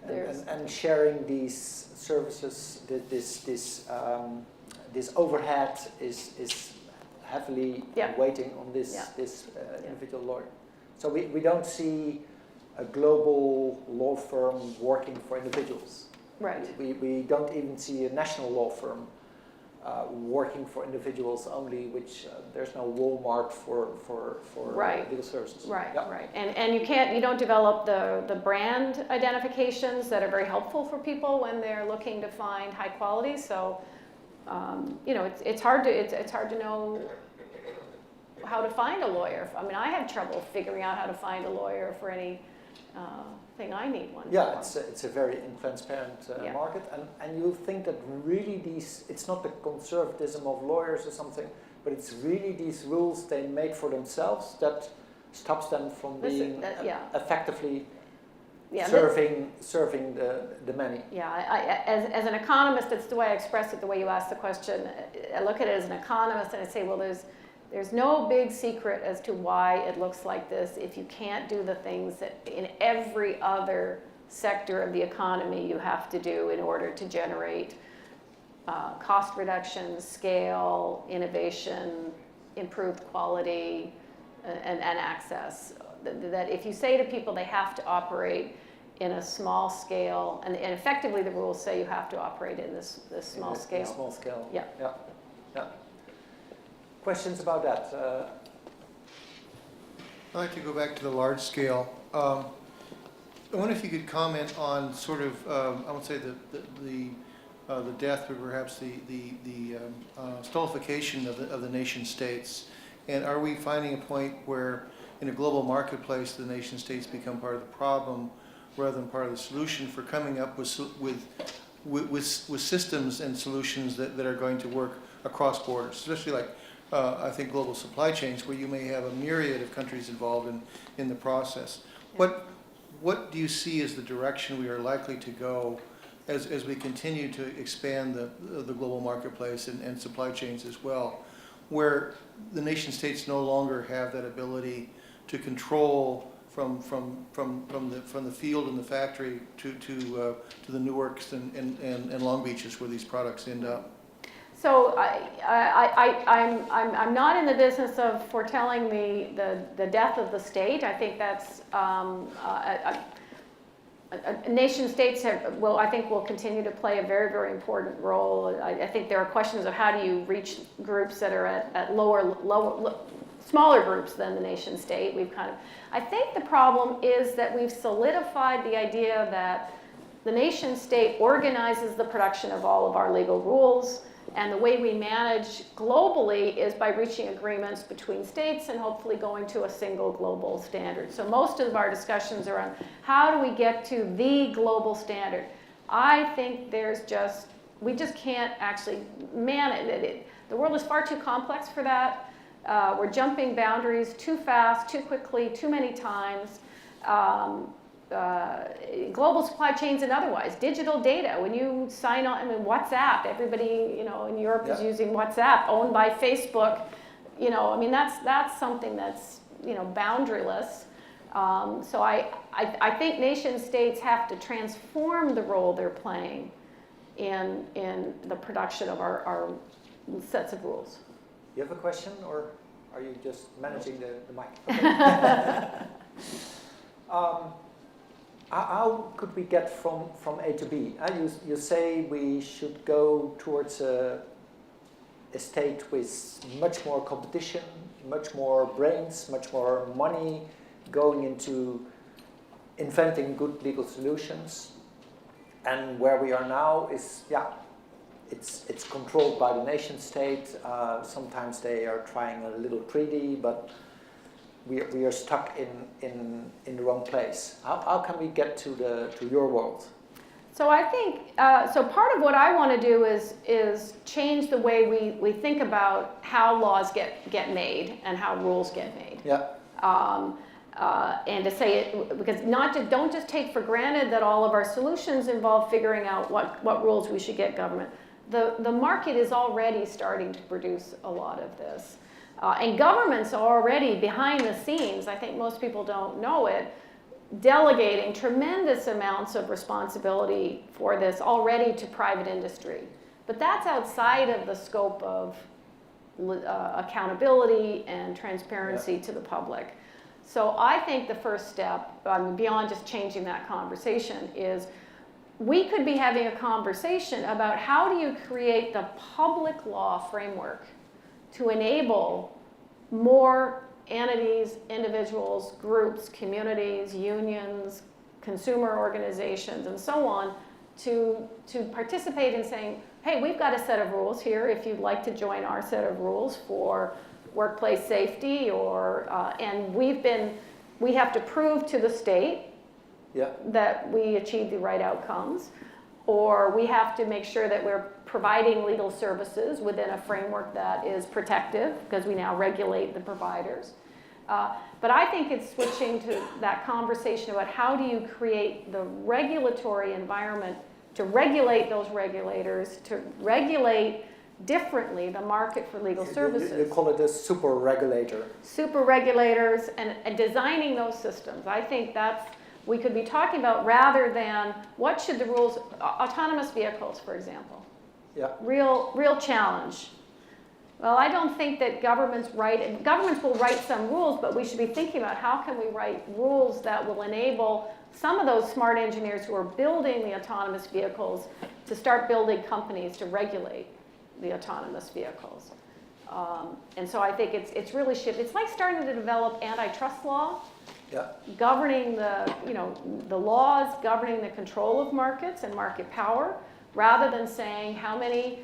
And sharing these services. This overhead is heavily weighting on this individual lawyer. So we don't see a global law firm working for individuals. Right. We don't even see a national law firm working for individuals only, which there's no Walmart for legal services. Right. And you don't develop the brand identifications that are very helpful for people when they're looking to find high quality. So it's hard to know how to find a lawyer. I mean, I have trouble figuring out how to find a lawyer for any thing I need one for. It's a very intransparent market, and you think that really it's not the conservatism of lawyers or something, but it's really these rules they made for themselves that stops them from being effectively serving the many. Yeah, as an economist, it's the way I express it, the way you asked the question. I look at it as an economist and I say, well, there's no big secret as to why it looks like this if you can't do the things that in every other sector of the economy you have to do in order to generate cost reduction, scale, innovation, improved quality, and access. That if you say to people they have to operate in a small scale, and effectively the rules say you have to operate in this small scale. Small scale. Yeah. Questions about that? I'd like to go back to the large scale. I wonder if you could comment on sort of, I won't say the death, but perhaps the stultification of the nation states. And are we finding a point where in a global marketplace the nation states become part of the problem rather than part of the solution for coming up with systems and solutions that are going to work across borders, especially like I think global supply chains where you may have a myriad of countries involved in the process. What do you see as the direction we are likely to go as we continue to expand the global marketplace and supply chains as well, where the nation states no longer have that ability to control from the field and the factory to the Newarks and Long Beaches where these products end up? So I'm not in the business of foretelling the death of the state. I think that's nation states I think will continue to play a very, very important role. I think there are questions of how do you reach groups that are at smaller groups than the nation state. I think the problem is that we've solidified the idea that the nation state organizes the production of all of our legal rules, and the way we manage globally is by reaching agreements between states and hopefully going to a single global standard. So most of our discussions are on how do we get to the global standard. I think we just can't actually manage it. The world is far too complex for that. We're jumping boundaries too fast, too quickly, too many times. Global supply chains and otherwise, digital data. When you sign on, WhatsApp, everybody, in Europe is using WhatsApp, owned by Facebook. That's something that's, boundaryless. So I think nation states have to transform the role they're playing in the production of our sets of rules. You have a question, or are you just managing the mic? Okay. How could we get from A to B? You say we should go towards a state with much more competition, much more brains, much more money going into inventing good legal solutions. And where we are now is, it's controlled by the nation state. Sometimes they are trying a little treaty, but we are stuck in the wrong place. How can we get to your world? So I think, part of what I want to do is change the way we think about how laws get made and how rules get made. Yeah. And to say it, because don't just take for granted that all of our solutions involve figuring out what rules we should get government. The market is already starting to produce a lot of this. And governments are already behind the scenes, I think most people don't know it, delegating tremendous amounts of responsibility for this already to private industry. But that's outside of the scope of accountability and transparency to the public. So I think the first step, beyond just changing that conversation, is we could be having a conversation about how do you create the public law framework to enable more entities, individuals, groups, communities, unions, consumer organizations, and so on, to participate in saying, hey, we've got a set of rules here if you'd like to join our set of rules for workplace safety, and we have to prove to the state that we achieve the right outcomes, or we have to make sure that we're providing legal services within a framework that is protective, because we now regulate the providers. But I think it's switching to that conversation about how do you create the regulatory environment to regulate those regulators, to regulate differently the market for legal services. You call it a super regulator. Super regulators and designing those systems. I think we could be talking about, rather than what should the rules, autonomous vehicles, for example. Yeah. Real challenge. Well, I don't think that governments will write some rules, but we should be thinking about how can we write rules that will enable some of those smart engineers who are building the autonomous vehicles to start building companies to regulate the autonomous vehicles. And so I think it's really shifted. It's like starting to develop antitrust law, governing the laws, governing the control of markets and market power, rather than saying how many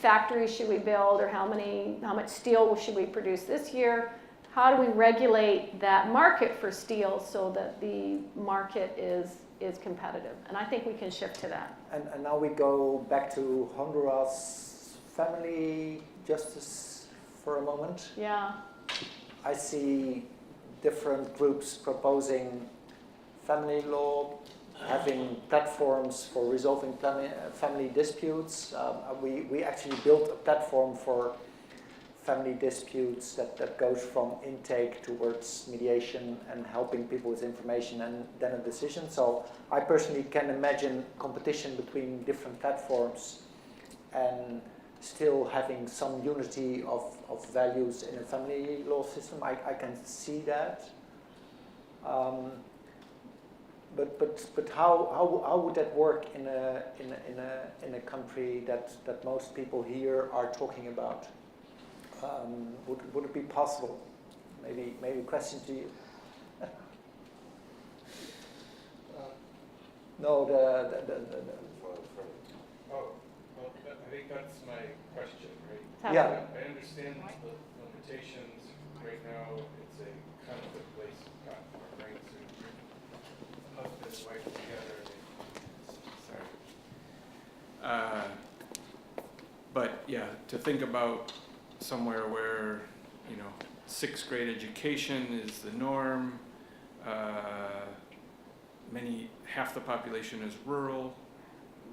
factories should we build, or how much steel should we produce this year. How do we regulate that market for steel so that the market is competitive? And I think we can shift to that. And now we go back to Honduras family justice for a moment. Yeah. I see different groups proposing family law, having platforms for resolving family disputes. We actually built a platform for family disputes that goes from intake towards mediation and helping people with information and then a decision. So I personally can imagine competition between different platforms and still having some unity of values in a family law system. I can see that. But how would that work in a country that most people here are talking about? Would it be possible? Maybe a question to you. No, Oh, well, I think that's my question, right? Yeah. I understand the limitations. Right now, it's a conflict place, right? So husband and wife together. Sorry. But yeah, to think about somewhere where, you know, 6th grade education is the norm, half the population is rural,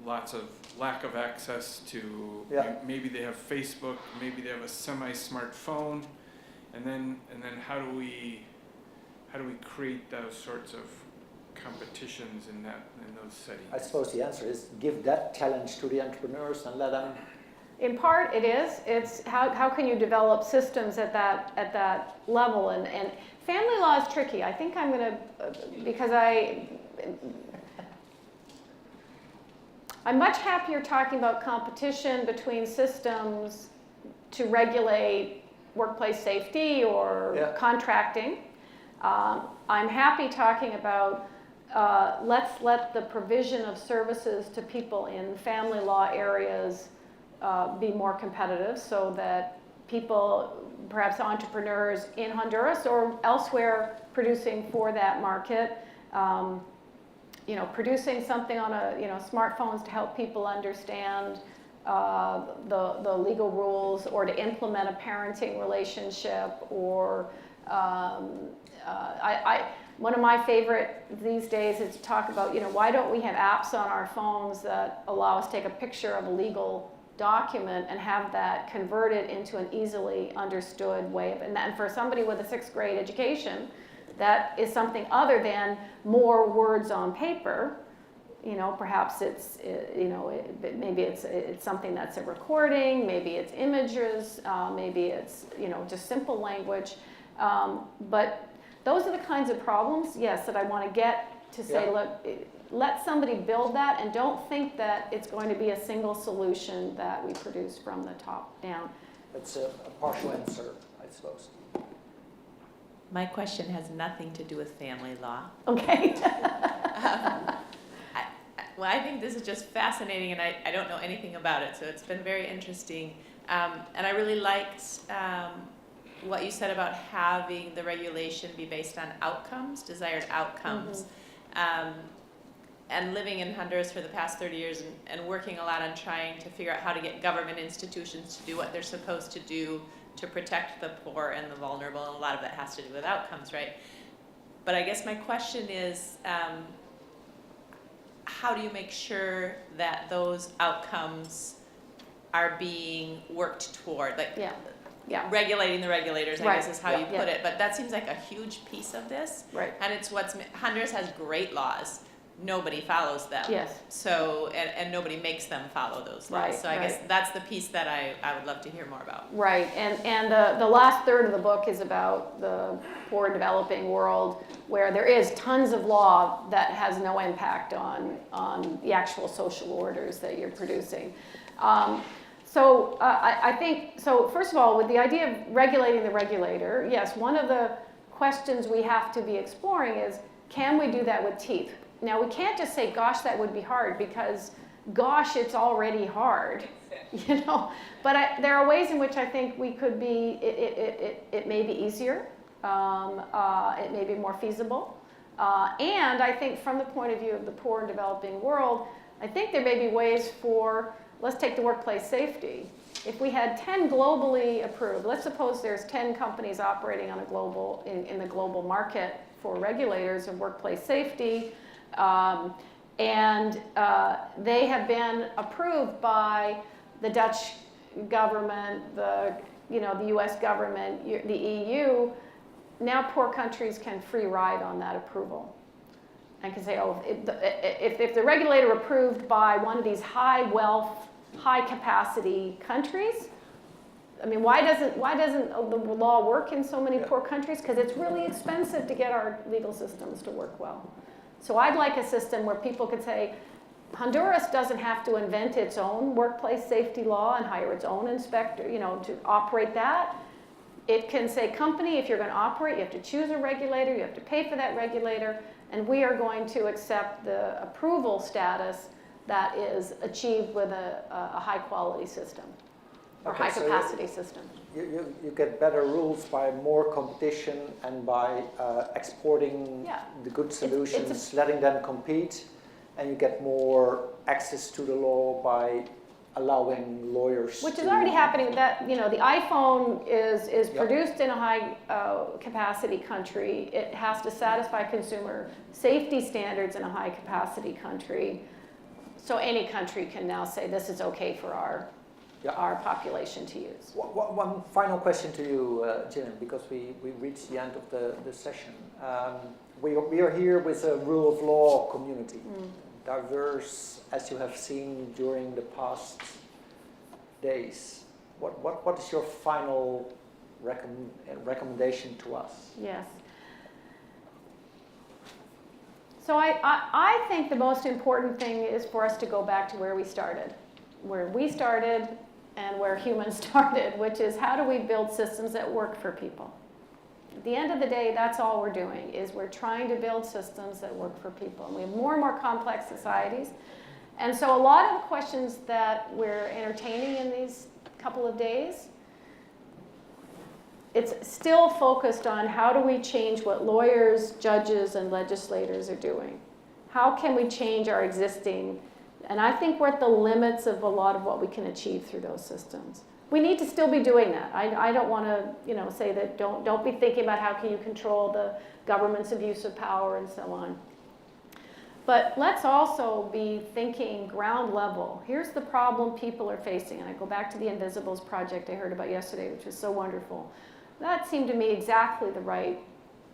lots of lack of access to, maybe they have Facebook, maybe they have a semi-smartphone, and then how do we create those sorts of competitions in those settings? I suppose the answer is give that challenge to the entrepreneurs and let them. In part, it is. It's how can you develop systems at that level, and family law is tricky. I think I'm going to, because I'm much happier talking about competition between systems to regulate workplace safety or contracting. I'm happy talking about let's let the provision of services to people in family law areas be more competitive, so that people, perhaps entrepreneurs in Honduras or elsewhere leading for that market, producing something on smartphones to help people understand the legal rules, or to implement a parenting relationship, or one of my favorite these days is to talk about, why don't we have apps on our phones that allow us to take a picture of a legal document and have that converted into an easily understood way of, and for somebody with a 6th grade education, that is something other than more words on paper. Perhaps it's, maybe it's something that's a recording, maybe it's images, maybe it's, just simple language. But those are the kinds of problems, yes, that I want to get to say, look, let somebody build that, and don't think that it's going to be a single solution that we produce from the top down. It's a partial answer, I suppose. My question has nothing to do with family law. Okay. I think this is just fascinating, and I don't know anything about it, so it's been very interesting. And I really liked what you said about having the regulation be based on outcomes, desired outcomes. Mm-hmm. And living in Honduras for the past 30 years and working a lot on trying to figure out how to get government institutions to do what they're supposed to do to protect the poor and the vulnerable, and a lot of that has to do with outcomes, right? But I guess my question is, how do you make sure that those outcomes are being worked toward? Like, regulating the regulators, I guess is how you put it. But that seems like a huge piece of this. Right. And it's Honduras has great laws. Nobody follows them. Yes. So, and nobody makes them follow those laws. Right, so I guess that's the piece that I would love to hear more about. Right, and the last third of the book is about the poor developing world, where there is tons of law that has no impact on the actual social orders that you're producing. So I think, so first of all, with the idea of regulating the regulator, yes, one of the questions we have to be exploring is, can we do that with teeth? Now, we can't just say, gosh, that would be hard, because gosh, it's already hard, But there are ways in which I think we could be, it may be easier, it may be more feasible. And I think from the point of view of the poor and developing world, I think there may be ways for, let's take the workplace safety. if we had 10 globally approved, let's suppose there's 10 companies operating on a global, in the global market for regulators of workplace safety, and they have been approved by the Dutch government, the US government, the EU. Now poor countries can free ride on that approval and can say, oh, if the regulator approved by one of these high wealth, high capacity countries, I mean, why doesn't the law work in so many poor countries? Because it's really expensive to get our legal systems to work well. So I'd like a system where people could say, Honduras doesn't have to invent its own workplace safety law and hire its own inspector, to operate that. It can say, company, if you're going to operate, you have to choose a regulator, you have to pay for that regulator, and we are going to accept the approval status that is achieved with a high-quality system or high-capacity system. You get better rules by more competition and by exporting the good solutions, letting them compete, and you get more access to the law by allowing lawyers. Which is already happening. That the iPhone is produced in a high capacity country. It has to satisfy consumer safety standards in a high capacity country. So any country can now say this is okay for our population to use. One final question to you, Gillian, because we reached the end of the session. We are here with a rule of law community, diverse, as you have seen during the past days. What is your final recommendation to us? Yes. So I think the most important thing is for us to go back to where we started and where humans started, which is how do we build systems that work for people? At the end of the day, that's all we're doing, is we're trying to build systems that work for people. And we have more and more complex societies. And so a lot of the questions that we're entertaining in these couple of days, it's still focused on how do we change what lawyers, judges, and legislators are doing? How can we change our existing? And I think we're at the limits of a lot of what we can achieve through those systems. We need to still be doing that. I don't want to, say that don't be thinking about how can you control the government's abuse of power and so on. But let's also be thinking ground level. Here's the problem people are facing. And I go back to the Invisibles project I heard about yesterday, which was so wonderful. That seemed to me exactly the right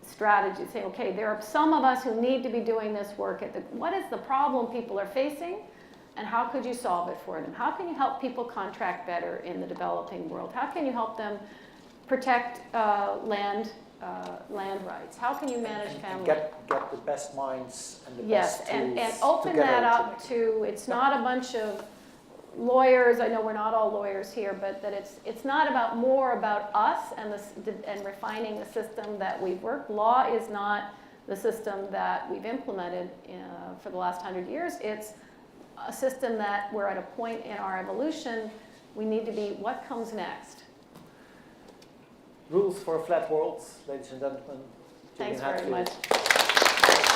strategy. Saying, okay, there are some of us who need to be doing this work. What is the problem people are facing? And how could you solve it for them? How can you help people contract better in the developing world? How can you help them protect land rights? How can you manage family? Get the best minds and the best tools and open that up to, it's not a bunch of lawyers. I know we're not all lawyers here, but that it's not about more about us and refining the system that we've worked. Law is not the system that we've implemented for the last 100 years. It's a system that we're at a point in our evolution, we need to be, what comes next? Rules for a flat world, ladies and gentlemen. Thanks Gillian very Hadfield.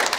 much.